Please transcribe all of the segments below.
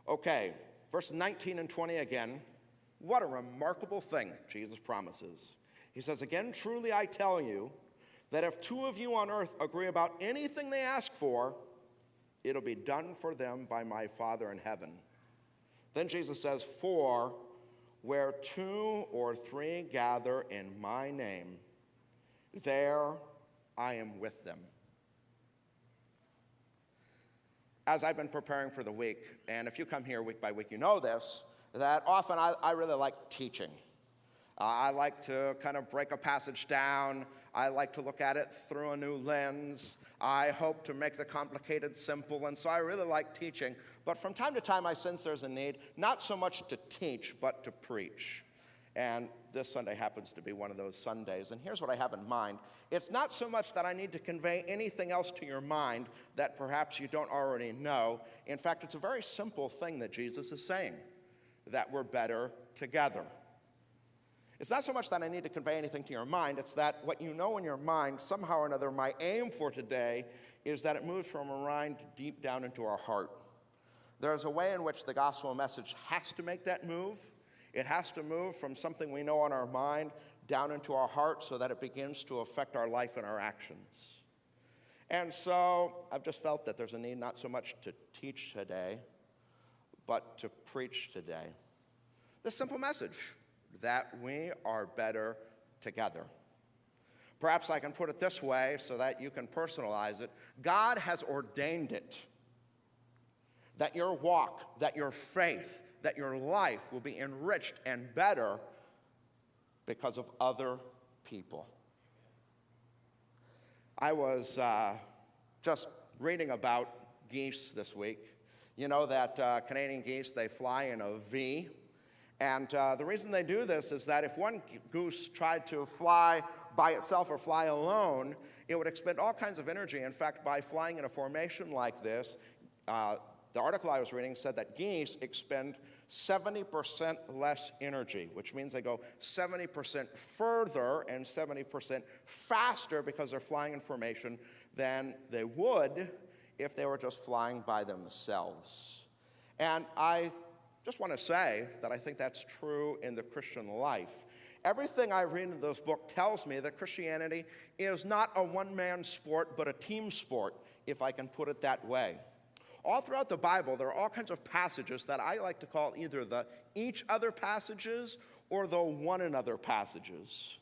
Okay, verse 19 and 20 again. What a remarkable thing Jesus promises. He says, again, truly I tell you that if two of you on earth agree about anything they ask for, it'll be done for them by my Father in heaven. Then Jesus says, for where two or three gather in my name, there I am with them. As I've been preparing for the week, and if you come here week by week, you know this, that often I really like teaching. I like to kind of break a passage down. I like to look at it through a new lens. I hope to make the complicated simple, and so I really like teaching. But from time to time, I sense there's a need, not so much to teach, but to preach. And this Sunday happens to be one of those Sundays. And here's what I have in mind. It's not so much that I need to convey anything else to your mind that perhaps you don't already know. In fact, it's a very simple thing that Jesus is saying, that we're better together. It's not so much that I need to convey anything to your mind. It's that what you know in your mind, somehow or another, my aim for today is that it moves from our mind deep down into our heart. There's a way in which the gospel message has to make that move. It has to move from something we know in our mind down into our heart so that it begins to affect our life and our actions. And so I've just felt that there's a need not so much to teach today, but to preach today. This simple message, that we are better together. Perhaps I can put it this way so that you can personalize it. God has ordained it, that your walk, that your faith, that your life will be enriched and better because of other people. I was just reading about geese this week. You know that Canadian geese, they fly in a V. And the reason they do this is that if one goose tried to fly by itself or fly alone, it would expend all kinds of energy. In fact, by flying in a formation like this, the article I was reading said that geese expend 70% less energy, which means they go 70% further and 70% faster because they're flying in formation than they would if they were just flying by themselves. And I just want to say that I think that's true in the Christian life. Everything I read in this book tells me that Christianity is not a one-man sport, but a team sport, if I can put it that way. All throughout the Bible, there are all kinds of passages that I like to call either the each other passages or the one another passages.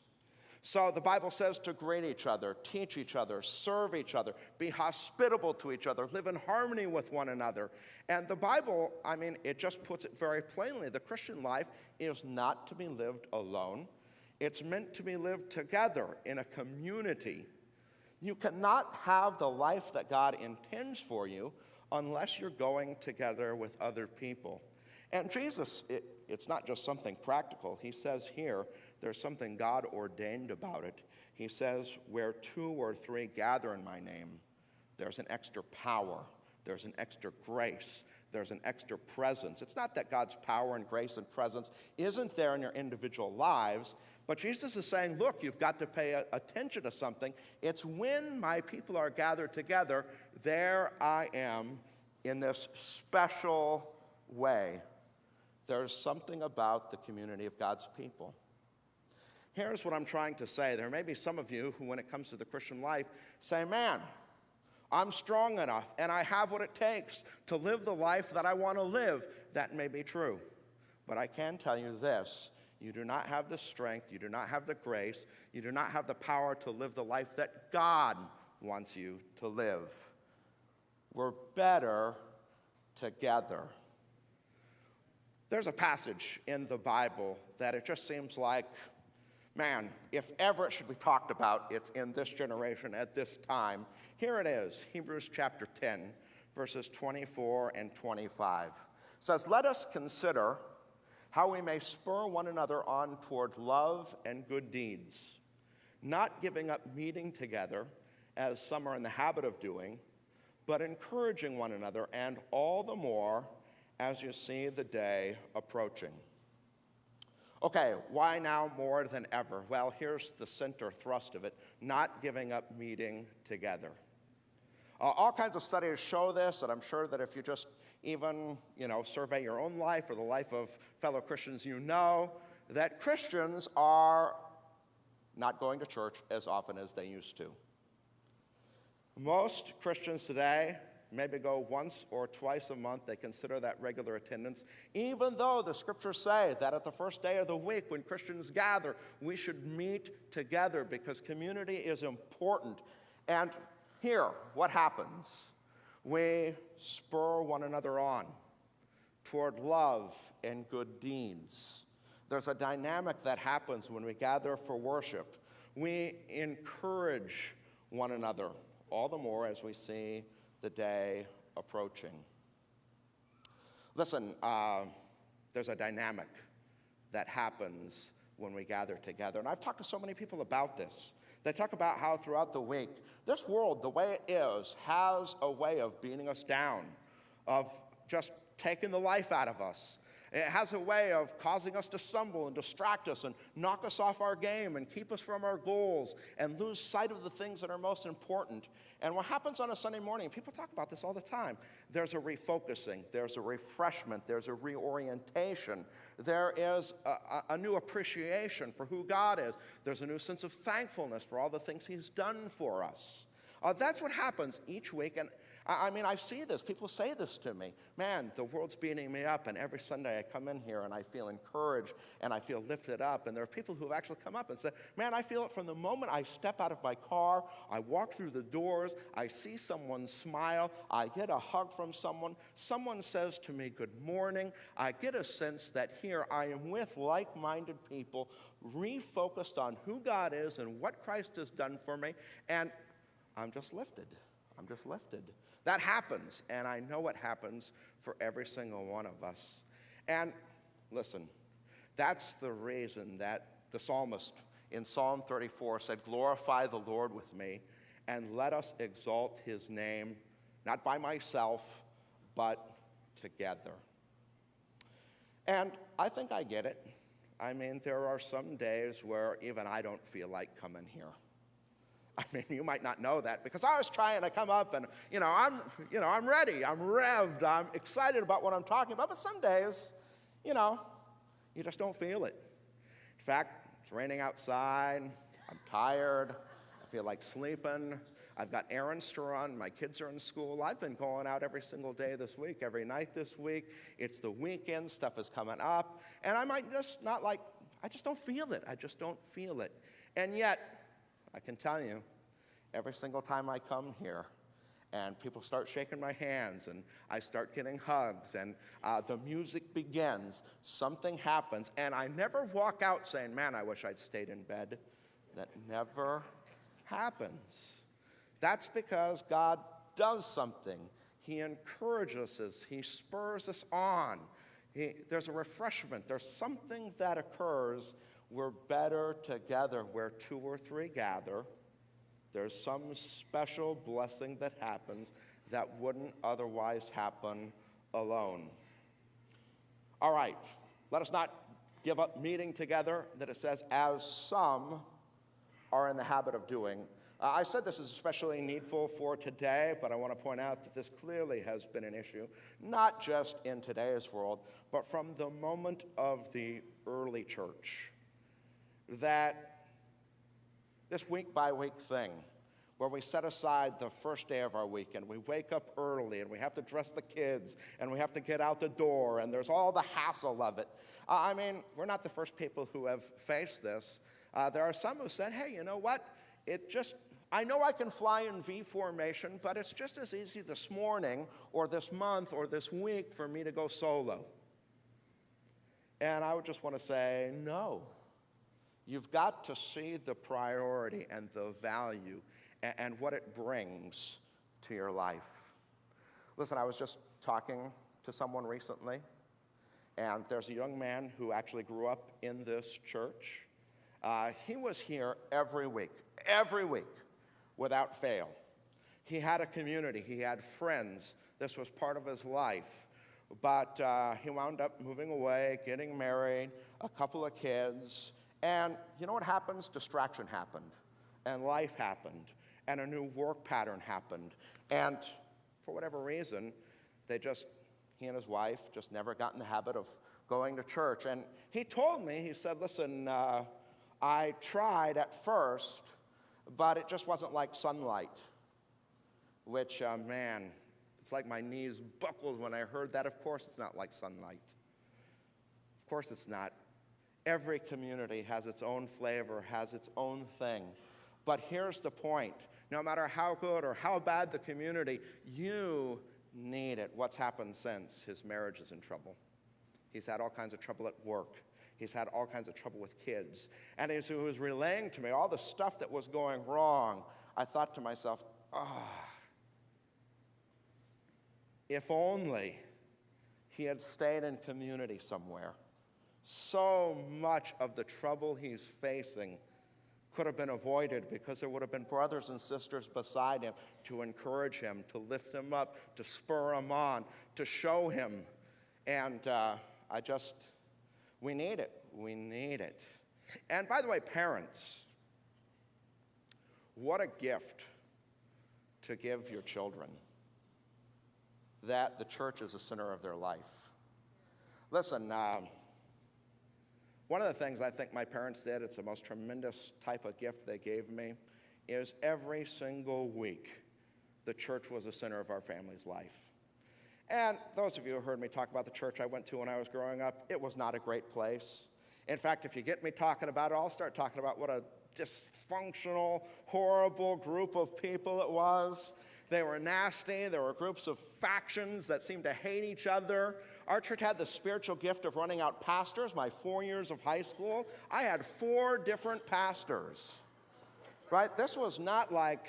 So the Bible says to greet each other, teach each other, serve each other, be hospitable to each other, live in harmony with one another. And the Bible, it just puts it very plainly. The Christian life is not to be lived alone. It's meant to be lived together in a community. You cannot have the life that God intends for you unless you're going together with other people. And Jesus, it's not just something practical. He says here, there's something God ordained about it. He says, where two or three gather in my name, there's an extra power, there's an extra grace, there's an extra presence. It's not that God's power and grace and presence isn't there in your individual lives, but Jesus is saying, look, you've got to pay attention to something. It's when my people are gathered together, there I am in this special way. There's something about the community of God's people. Here's what I'm trying to say. There may be some of you who, when it comes to the Christian life, say, man, I'm strong enough and I have what it takes to live the life that I want to live. That may be true. But I can tell you this. You do not have the strength, you do not have the grace, you do not have the power to live the life that God wants you to live. We're better together. There's a passage in the Bible that it just seems like, man, if ever it should be talked about, it's in this generation at this time. Here it is, Hebrews chapter 10, verses 24 and 25. It says, let us consider how we may spur one another on toward love and good deeds, not giving up meeting together, as some are in the habit of doing, but encouraging one another, and all the more as you see the day approaching. Okay, why now more than ever? Well, here's the center thrust of it, not giving up meeting together. All kinds of studies show this, and I'm sure that if you just even, survey your own life or the life of fellow Christians you know, that Christians are not going to church as often as they used to. Most Christians today maybe go once or twice a month. They consider that regular attendance, even though the scriptures say that at the first day of the week when Christians gather, we should meet together because community is important. And here, what happens? We spur one another on toward love and good deeds. There's a dynamic that happens when we gather for worship. We encourage one another, all the more as we see the day approaching. Listen, there's a dynamic that happens when we gather together. And I've talked to so many people about this. They talk about how throughout the week, this world, the way it is, has a way of beating us down, of just taking the life out of us. It has a way of causing us to stumble and distract us and knock us off our game and keep us from our goals and lose sight of the things that are most important. And what happens on a Sunday morning, people talk about this all the time, there's a refocusing, there's a refreshment, there's a reorientation, there is a new appreciation for who God is, there's a new sense of thankfulness for all the things He's done for us. That's what happens each week, and I see this. People say this to me. Man, the world's beating me up, and every Sunday I come in here and I feel encouraged and I feel lifted up. And there are people who have actually come up and said, man, I feel it from the moment I step out of my car, I walk through the doors, I see someone smile, I get a hug from someone says to me, good morning. I get a sense that here I am with like-minded people, refocused on who God is and what Christ has done for me, and I'm just lifted. I'm just lifted. That happens, and I know it happens for every single one of us. And listen, that's the reason that the psalmist in Psalm 34 said, glorify the Lord with me, and let us exalt His name, not by myself, but together. And I think I get it. There are some days where even I don't feel like coming here. You might not know that because I was trying to come up and, I'm ready, I'm revved, I'm excited about what I'm talking about, but some days, you just don't feel it. In fact, it's raining outside, I'm tired, I feel like sleeping, I've got errands to run, my kids are in school, I've been going out every single day this week, every night this week, it's the weekend, stuff is coming up, and I might just I just don't feel it, and yet, I can tell you, every single time I come here and people start shaking my hands and I start getting hugs and the music begins, something happens, and I never walk out saying, man, I wish I'd stayed in bed. That never happens. That's because God does something. He encourages us. He spurs us on. There's a refreshment. There's something that occurs. We're better together. Where two or three gather, there's some special blessing that happens that wouldn't otherwise happen alone. All right, let us not give up meeting together, that it says, as some are in the habit of doing. I said this is especially needful for today, but I want to point out that this clearly has been an issue, not just in today's world, but from the moment of the early church. That this week-by-week thing, where we set aside the first day of our week, and we wake up early, and we have to dress the kids, and we have to get out the door, and there's all the hassle of it. We're not the first people who have faced this. There are some who said, hey, you know what? I know I can fly in V formation, but it's just as easy this morning, or this month, or this week for me to go solo. And I would just want to say, no. You've got to see the priority and the value and what it brings to your life. Listen, I was just talking to someone recently, and there's a young man who actually grew up in this church. He was here every week, without fail. He had a community, he had friends. This was part of his life. But he wound up moving away, getting married, a couple of kids. And you know what happens? Distraction happened, and life happened, and a new work pattern happened. And for whatever reason, he he and his wife just never got in the habit of going to church. And he told me, he said, listen, I tried at first, but it just wasn't like sunlight, which, man, it's like my knees buckled when I heard that. Of course it's not like sunlight. Of course it's not. Every community has its own flavor, has its own thing. But here's the point. No matter how good or how bad the community, you need it. What's happened since? His marriage is in trouble. He's had all kinds of trouble at work. He's had all kinds of trouble with kids. And as he was relaying to me all the stuff that was going wrong, I thought to myself, if only he had stayed in community somewhere. So much of the trouble he's facing could have been avoided because there would have been brothers and sisters beside him to encourage him, to lift him up, to spur him on, to show him. And we need it. We need it. And by the way, parents, what a gift to give your children that the church is the center of their life. Listen, one of the things I think my parents did, it's the most tremendous type of gift they gave me, is every single week the church was the center of our family's life. And those of you who heard me talk about the church I went to when I was growing up, it was not a great place. In fact, if you get me talking about it, I'll start talking about what a dysfunctional, horrible group of people it was. They were nasty. There were groups of factions that seemed to hate each other. Our church had the spiritual gift of running out pastors. My 4 years of high school, I had 4 different pastors, right? This was not like,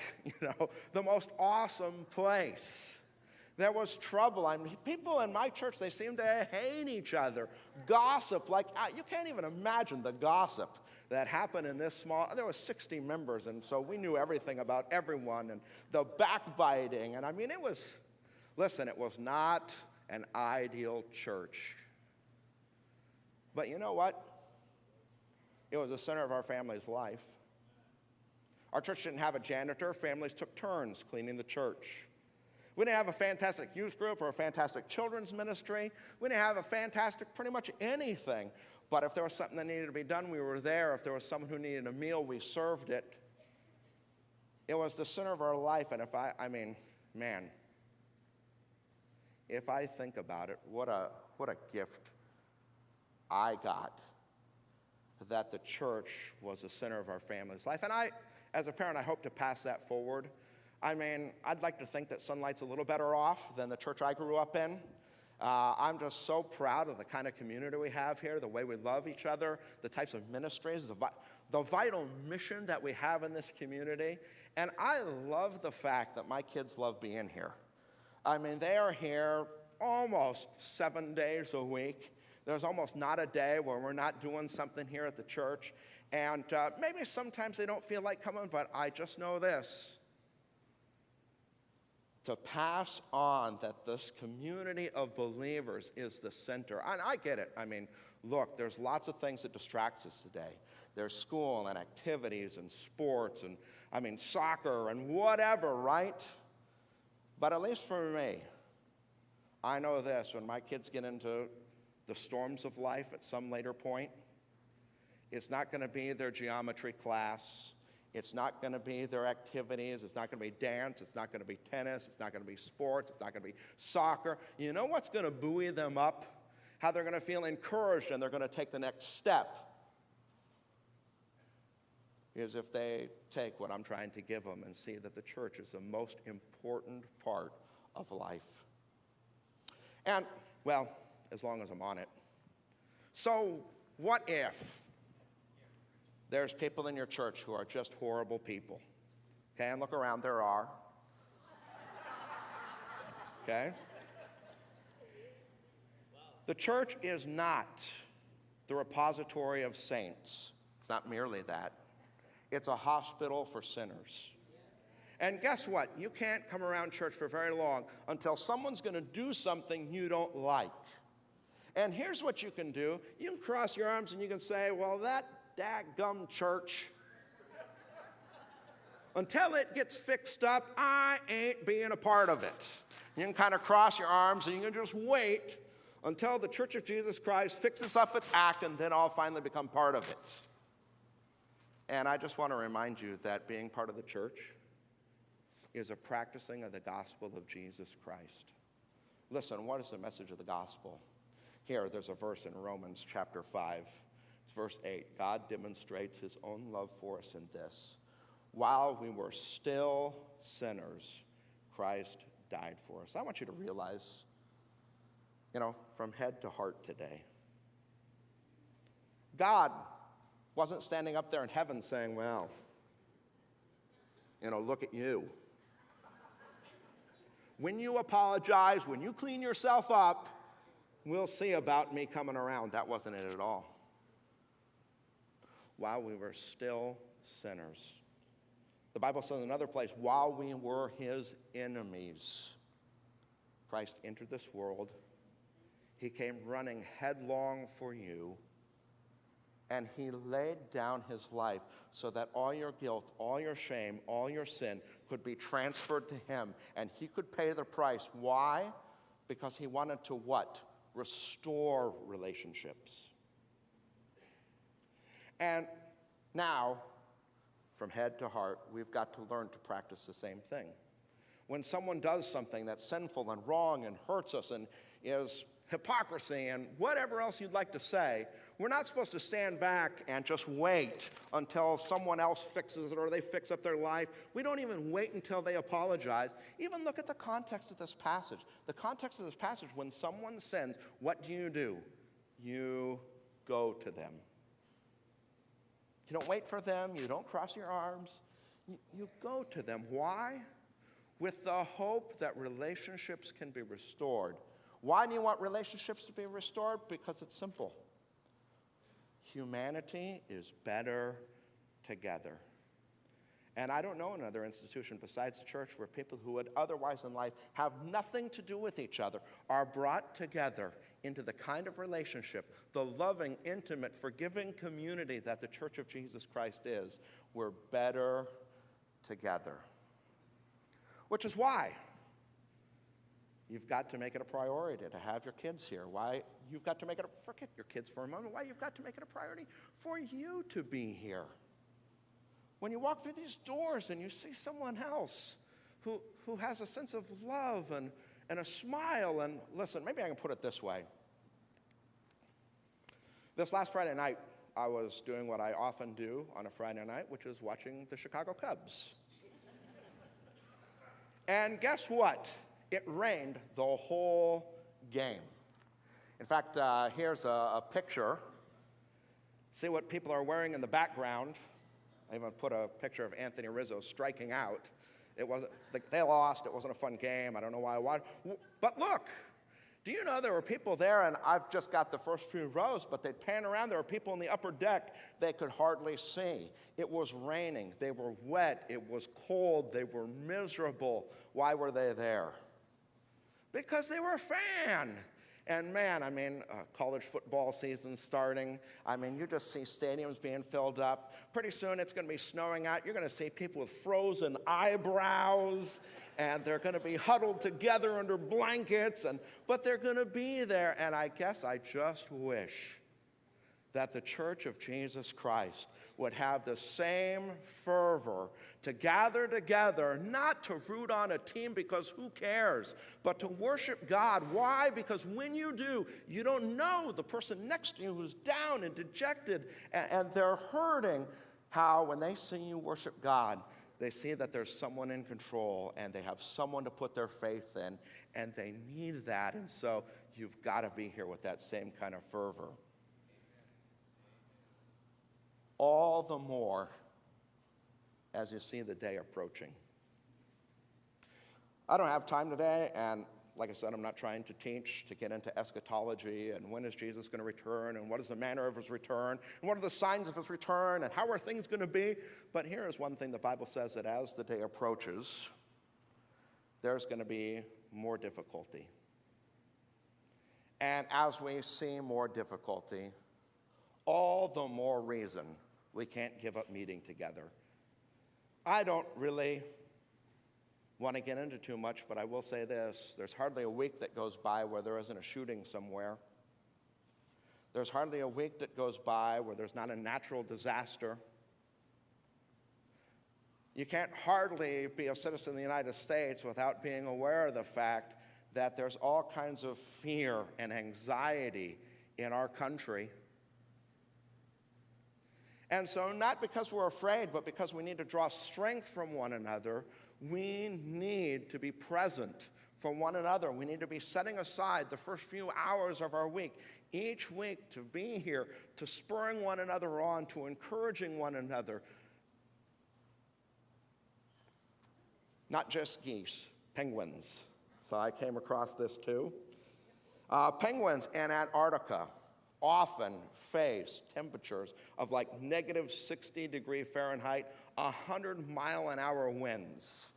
the most awesome place. There was trouble. I mean, people in my church, they seemed to hate each other. Gossip, like, you can't even imagine the gossip that happened in this small, there was 60 members, and so we knew everything about everyone, and the backbiting, and I mean, it was not an ideal church. But you know what? It was the center of our family's life. Our church didn't have a janitor. Families took turns cleaning the church. We didn't have a fantastic youth group or a fantastic children's ministry. We didn't have a fantastic pretty much anything. But if there was something that needed to be done, we were there. If there was someone who needed a meal, we served it. It was the center of our life. And if I think about it, what a gift I got that the church was the center of our family's life. And as a parent, I hope to pass that forward. I'd like to think that Sunlight's a little better off than the church I grew up in. I'm just so proud of the kind of community we have here, the way we love each other, the types of ministries, the vital mission that we have in this community. And I love the fact that my kids love being here. They are here almost 7 days a week. There's almost not a day where we're not doing something here at the church. And maybe sometimes they don't feel like coming, but I just know this. To pass on that this community of believers is the center. And I get it. Look, there's lots of things that distract us today. There's school and activities and sports and, soccer and whatever, right? But at least for me, I know this. When my kids get into the storms of life at some later point, it's not going to be their geometry class. It's not going to be their activities. It's not going to be dance. It's not going to be tennis. It's not going to be sports. It's not going to be soccer. You know what's going to buoy them up? How they're going to feel encouraged and they're going to take the next step is if they take what I'm trying to give them and see that the church is the most important part of life. And, well, as long as I'm on it. So what if there's people in your church who are just horrible people? Okay, and look around, there are. Okay? The church is not the repository of saints. It's not merely that. It's a hospital for sinners. And guess what? You can't come around church for very long until someone's going to do something you don't like. And here's what you can do. You can cross your arms and you can say, well, that dadgum church, until it gets fixed up, I ain't being a part of it. You can kind of cross your arms and you can just wait until the Church of Jesus Christ fixes up its act, and then I'll finally become part of it. And I just want to remind you that being part of the church is a practicing of the gospel of Jesus Christ. Listen, what is the message of the gospel? Here, there's a verse in Romans chapter 5. It's verse 8. God demonstrates his own love for us in this: while we were still sinners, Christ died for us. I want you to realize, from head to heart today, God wasn't standing up there in heaven saying, well, look at you. When you apologize, when you clean yourself up, we'll see about me coming around. That wasn't it at all. While we were still sinners. The Bible says in another place, while we were his enemies, Christ entered this world. He came running headlong for you, and he laid down his life so that all your guilt, all your shame, all your sin could be transferred to him, and he could pay the price. Why? Because he wanted to what? Restore relationships. And now, from head to heart, we've got to learn to practice the same thing. When someone does something that's sinful and wrong and hurts us and is hypocrisy and whatever else you'd like to say, we're not supposed to stand back and just wait until someone else fixes it or they fix up their life. We don't even wait until they apologize. Even look at the context of this passage. The context of this passage, when someone sins, what do? You go to them. You don't wait for them. You don't cross your arms. You go to them. Why? With the hope that relationships can be restored. Why do you want relationships to be restored? Because it's simple. Humanity is better together. And I don't know another institution besides the church where people who would otherwise in life have nothing to do with each other are brought together into the kind of relationship, the loving, intimate, forgiving community that the Church of Jesus Christ is. We're better together. Which is why you've got to make it a priority to have your kids here. Why you've got to make it forget your kids for a moment. Why you've got to make it a priority for you to be here. When you walk through these doors and you see someone else who has a sense of love and a smile, and listen, maybe I can put it this way. This last Friday night, I was doing what I often do on a Friday night, which is watching the Chicago Cubs. And guess what? It rained the whole game. In fact, here's a picture. See what people are wearing in the background. I even put a picture of Anthony Rizzo striking out. They lost. It wasn't a fun game. I don't know why. But look, do you know there were people there, and I've just got the first few rows, but they'd pan around. There were people in the upper deck they could hardly see. It was raining. They were wet. It was cold. They were miserable. Why were they there? Because they were a fan. And man, college football season starting. You just see stadiums being filled up. Pretty soon it's going to be snowing out. You're going to see people with frozen eyebrows, and they're going to be huddled together under blankets, but they're going to be there. And I guess I just wish that the Church of Jesus Christ would have the same fervor to gather together, not to root on a team because who cares, but to worship God. Why? Because when you do, you don't know the person next to you who's down and dejected and they're hurting. How when they see you worship God, they see that there's someone in control and they have someone to put their faith in, and they need that. And so you've got to be here with that same kind of fervor. All the more as you see the day approaching. I don't have time today, and like I said, I'm not trying to teach to get into eschatology and when is Jesus going to return and what is the manner of his return and what are the signs of his return and how are things going to be. But here is one thing the Bible says, that as the day approaches, there's going to be more difficulty. And as we see more difficulty, all the more reason we can't give up meeting together. I don't really want to get into too much, but I will say this. There's hardly a week that goes by where there isn't a shooting somewhere. There's hardly a week that goes by where there's not a natural disaster. You can't hardly be a citizen of the United States without being aware of the fact that there's all kinds of fear and anxiety in our country. And so not because we're afraid, but because we need to draw strength from one another, we need to be present for one another. We need to be setting aside the first few hours of our week, each week, to be here, to spurring one another on, to encouraging one another. Not just geese, penguins. So I came across this too. Penguins in Antarctica often face temperatures of like negative 60 degrees Fahrenheit, 100-mile-an-hour winds.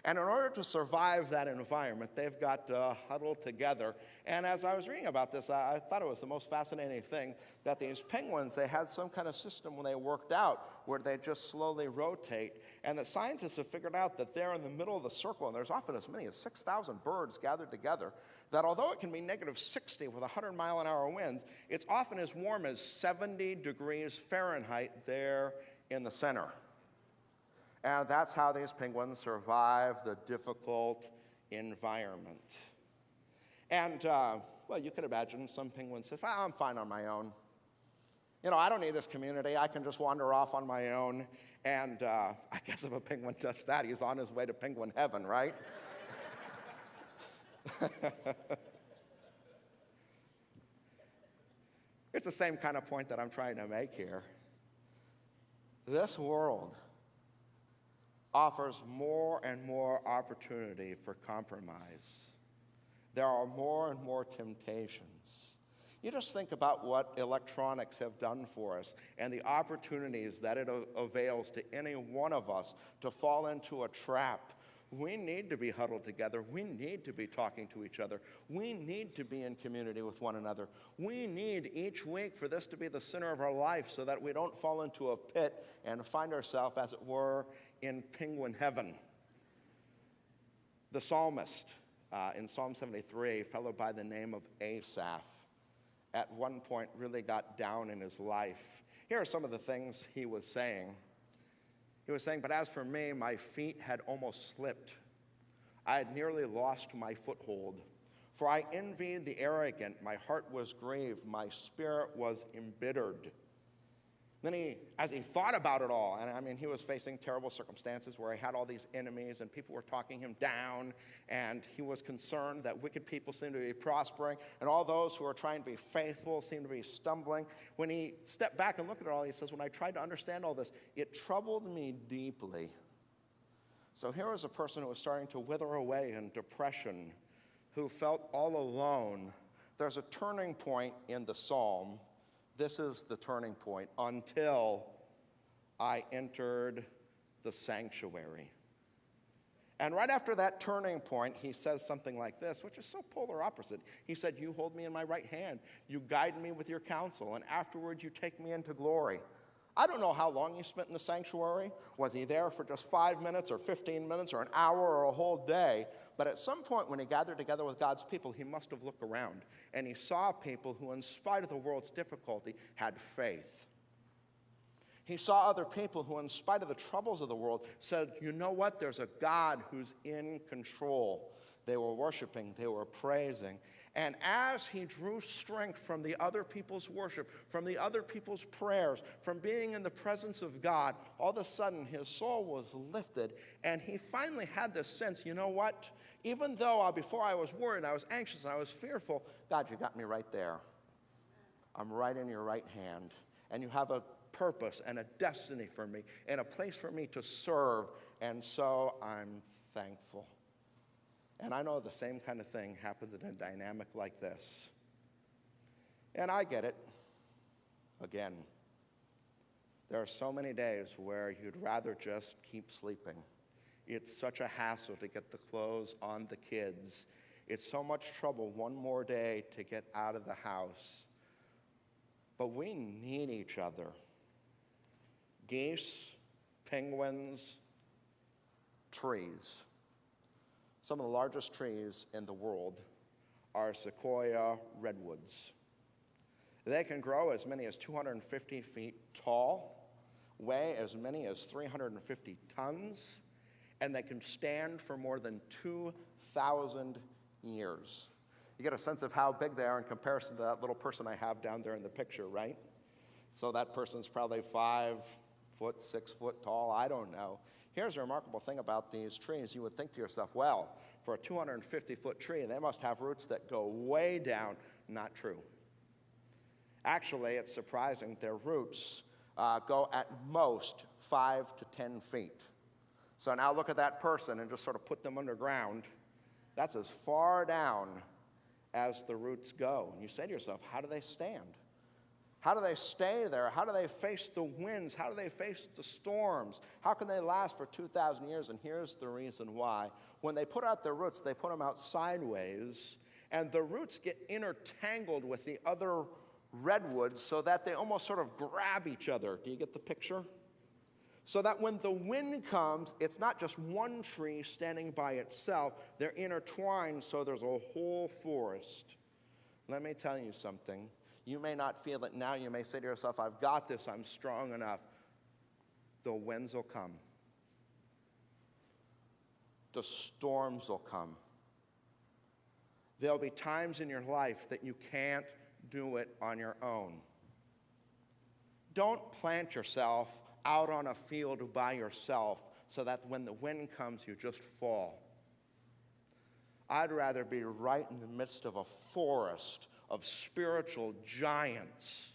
And in order to survive that environment, they've got to huddle together. And as I was reading about this, I thought it was the most fascinating thing that these penguins, they had some kind of system when they worked out where they just slowly rotate. And the scientists have figured out that they're in the middle of the circle, and there's often as many as 6,000 birds gathered together, that although it can be negative 60 with 100-mile-an-hour winds, it's often as warm as 70 degrees Fahrenheit there in the center. And that's how these penguins survive the difficult environment. And, well, you could imagine some penguins say, well, I'm fine on my own. You know, I don't need this community. I can just wander off on my own. And I guess if a penguin does that, he's on his way to penguin heaven, right? It's the same kind of point that I'm trying to make here. This world offers more and more opportunity for compromise. There are more and more temptations. You just think about what electronics have done for us and the opportunities that it avails to any one of us to fall into a trap. We need to be huddled together. We need to be talking to each other. We need to be in community with one another. We need each week for this to be the center of our life so that we don't fall into a pit and find ourselves, as it were, in penguin heaven. The psalmist in Psalm 73, a fellow by the name of Asaph, at one point really got down in his life. Here are some of the things he was saying. He was saying, but as for me, my feet had almost slipped. I had nearly lost my foothold. For I envied the arrogant. My heart was grieved. My spirit was embittered. Then as he thought about it all, and I mean, he was facing terrible circumstances where he had all these enemies and people were talking him down, and he was concerned that wicked people seemed to be prospering, and all those who are trying to be faithful seemed to be stumbling. When he stepped back and looked at it all, he says, when I tried to understand all this, it troubled me deeply. So here was a person who was starting to wither away in depression, who felt all alone. There's a turning point in the psalm. This is the turning point. Until I entered the sanctuary. And right after that turning point, he says something like this, which is so polar opposite. He said, you hold me in my right hand. You guide me with your counsel. And afterward, you take me into glory. I don't know how long he spent in the sanctuary. Was he there for just 5 minutes or 15 minutes or an hour or a whole day? But at some point when he gathered together with God's people, he must have looked around. And he saw people who, in spite of the world's difficulty, had faith. He saw other people who, in spite of the troubles of the world, said, you know what? There's a God who's in control. They were worshiping. They were praising. And as he drew strength from the other people's worship, from the other people's prayers, from being in the presence of God, all of a sudden his soul was lifted, and he finally had this sense, you know what? Even though before I was worried, I was anxious, and I was fearful, God, you got me right there. I'm right in your right hand, and you have a purpose and a destiny for me and a place for me to serve, and so I'm thankful. And I know the same kind of thing happens in a dynamic like this. And I get it. Again, there are so many days where you'd rather just keep sleeping. It's such a hassle to get the clothes on the kids. It's so much trouble one more day to get out of the house. But we need each other. Geese, penguins, trees. Some of the largest trees in the world are sequoia redwoods. They can grow as many as 250 feet tall, weigh as many as 350 tons, and they can stand for more than 2,000 years. You get a sense of how big they are in comparison to that little person I have down there in the picture, right? So that person's probably 5 foot, 6 foot tall, I don't know. Here's a remarkable thing about these trees. You would think to yourself, well, for a 250-foot tree, they must have roots that go way down. Not true. Actually, it's surprising. Their roots go at most 5 to 10 feet. So now look at that person and just sort of put them underground. That's as far down as the roots go. And you say to yourself, how do they stand? How do they stay there? How do they face the winds? How do they face the storms? How can they last for 2,000 years? And here's the reason why. When they put out their roots, they put them out sideways, and the roots get intertangled with the other redwoods so that they almost sort of grab each other. Do you get the picture? So that when the wind comes, it's not just one tree standing by itself. They're intertwined, so there's a whole forest. Let me tell you something. You may not feel it now. You may say to yourself, I've got this. I'm strong enough. The winds will come. The storms will come. There'll be times in your life that you can't do it on your own. Don't plant yourself out on a field by yourself so that when the wind comes, you just fall. I'd rather be right in the midst of a forest of spiritual giants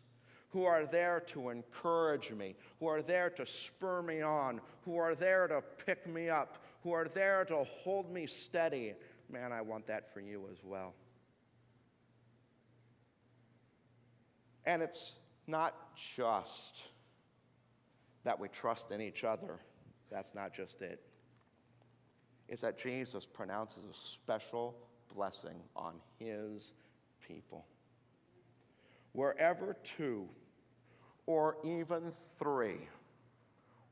who are there to encourage me, who are there to spur me on, who are there to pick me up, who are there to hold me steady. Man, I want that for you as well. And it's not just that we trust in each other. That's not just it. It's that Jesus pronounces a special blessing on his people. Wherever 2 or even 3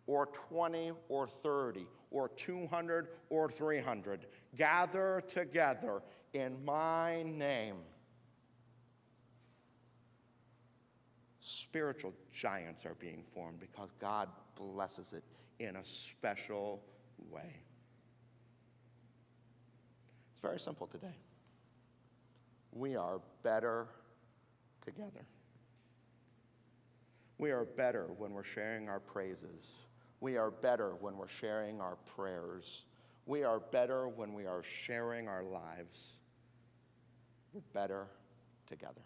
or 20 or 30 or 200 or 300 gather together in my name, spiritual giants are being formed because God blesses it in a special way. It's very simple today. We are better together. We are better when we're sharing our praises. We are better when we're sharing our prayers. We are better when we are sharing our lives. We're better together.